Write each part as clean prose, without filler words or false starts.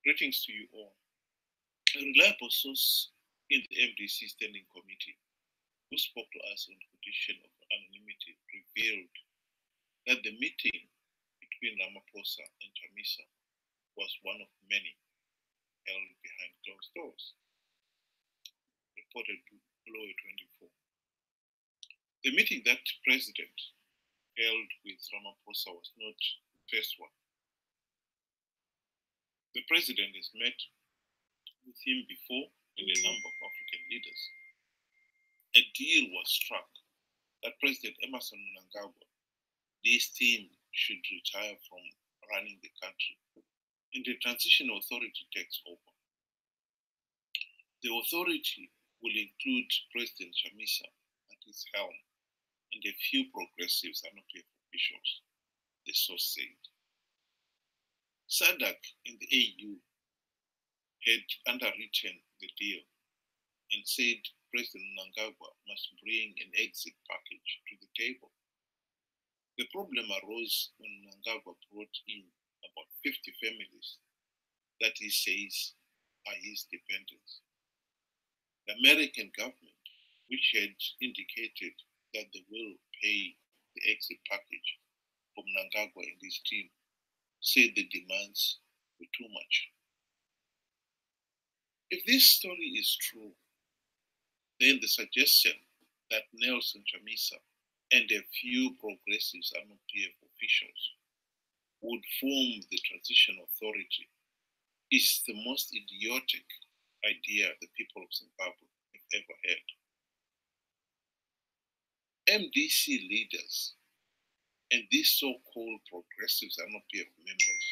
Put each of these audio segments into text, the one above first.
Greetings to you all. A reliable source in the MDC Standing Committee who spoke to us on condition of anonymity revealed that the meeting between Ramaphosa and Chamisa was one of many held behind closed doors, reported Glory 24. The meeting that President held with Ramaphosa was not the first one. The President has met with him before and a number of African leaders. A deal was struck that President Emerson Mnangagwa, this team should retire from running the country and the transitional authority takes over. The authority will include President Chamisa at its helm and a few progressive Zanu PF officials, the source said. SADC and the AU had underwritten the deal and said President Mnangagwa must bring an exit package to the table. The problem arose when Mnangagwa brought in about 50 families that he says are his dependents. The American government, which had indicated that they will pay the exit package for Mnangagwa and his team, said the demands were too much. If this story is true, then the suggestion that Nelson Chamisa and a few progressive Zanu PF officials would form the transition authority is the most idiotic idea the people of Zimbabwe have ever had. MDC leaders and these so-called progressive Zanu PF members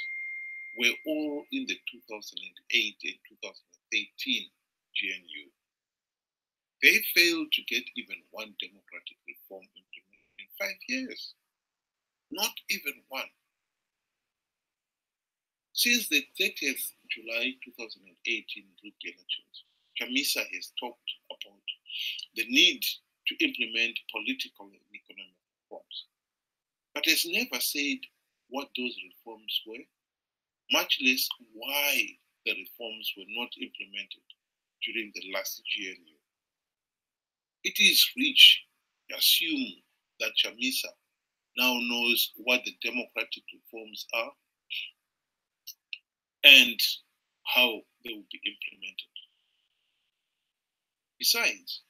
were all in the 2008 and 2013 GNU. They failed to get even one democratic reform implemented in 5 years. Not even one. Since the 30th July 2018 rigged elections, Chamisa has talked about the need to implement political and economic reforms, but has never said what those reforms were, much less why the reforms were not implemented during the last GNU. It is rich to assume that Chamisa now knows what the democratic reforms are and how they will be implemented. Besides,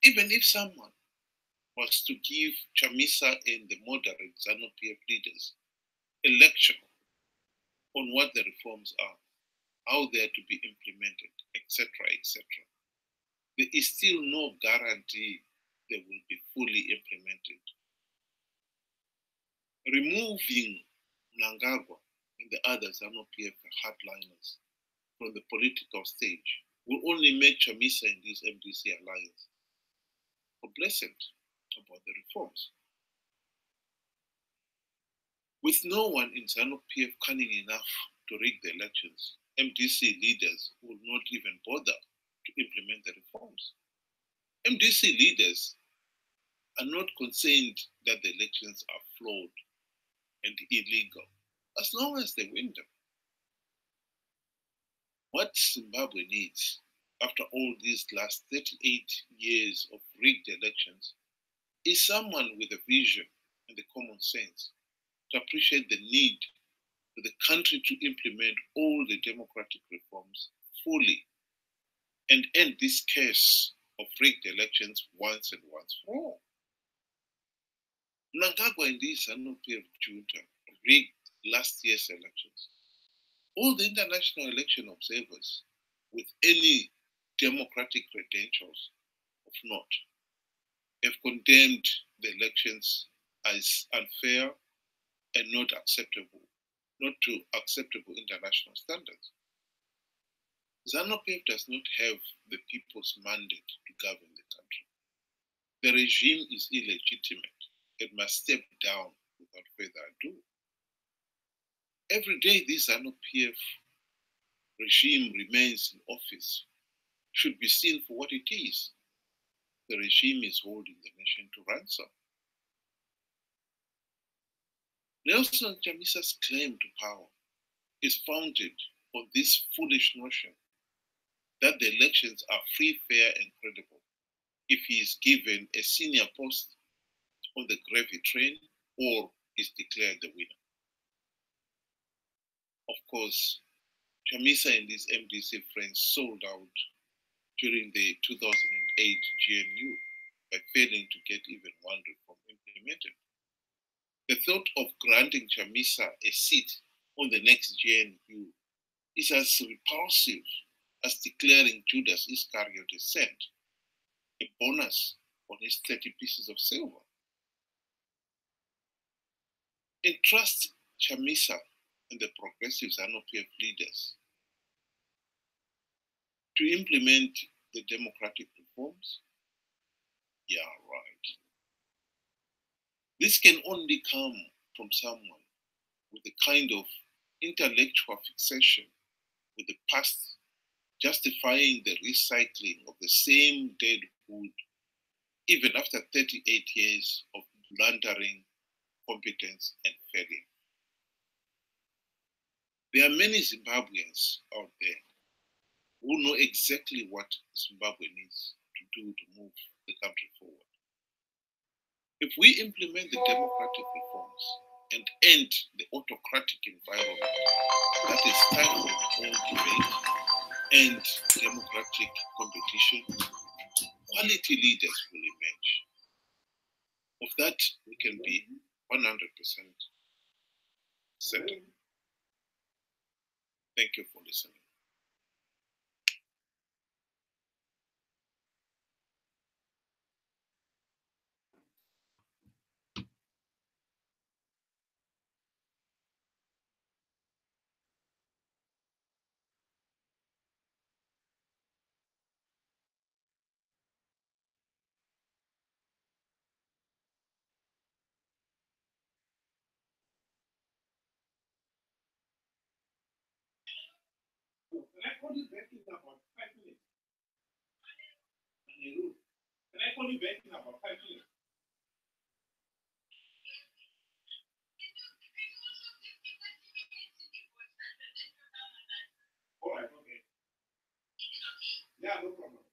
even if someone was to give Chamisa and the moderate Zanu PF leaders a lecture on what the reforms are, how they are to be implemented, etc., etc., there is still no guarantee they will be fully implemented. Removing Mnangagwa and the other Zanu PF hardliners from the political stage will only make Chamisa and this MDC alliance complacent about the reforms. With no one in Zanu PF cunning enough to rig the elections, MDC leaders will not even bother to implement the reforms. MDC leaders are not concerned that the elections are flawed and illegal, as long as they win them. What Zimbabwe needs, after all these last 38 years of rigged elections, is someone with a vision and the common sense to appreciate the need for the country to implement all the democratic reforms fully and end this case of rigged elections once and once for all. Mnangagwa and this Zanu PF junta rigged last year's elections. All the international election observers with any democratic credentials of note have condemned the elections as unfair and not to acceptable international standards. Zanu PF does not have the people's mandate to govern the country. The regime is illegitimate. It must step down without further ado. Every day this Zanu PF regime remains in office should be seen for what it is. The regime is holding the nation to ransom. Nelson Chamisa's claim to power is founded on this foolish notion that the elections are free, fair, and credible if he is given a senior post on the gravy train or is declared the winner. Of course, Chamisa and his MDC friends sold out during the 2008 GNU by failing to get even one reform implemented. The thought of granting Chamisa a seat on the next GNU is as repulsive as declaring Judas Iscariot a saint, a bonus on his 30 pieces of silver. Entrust Chamisa and the progressive Zanu PF leaders to implement the democratic reforms? Yeah, right. This can only come from someone with a kind of intellectual fixation with the past, justifying the recycling of the same dead wood even after 38 years of blundering, competence, and failing. There are many Zimbabweans out there who know exactly what Zimbabwe needs to do to move the country forward. If we implement the democratic reforms and end the autocratic environment that is stifling all debate and democratic competition, quality leaders will emerge. Of that, we can be 100% certain. Thank you for listening. Can I call you back in about 5 minutes? Can I call you back in about 5 minutes? All right, okay. Yeah, no problem.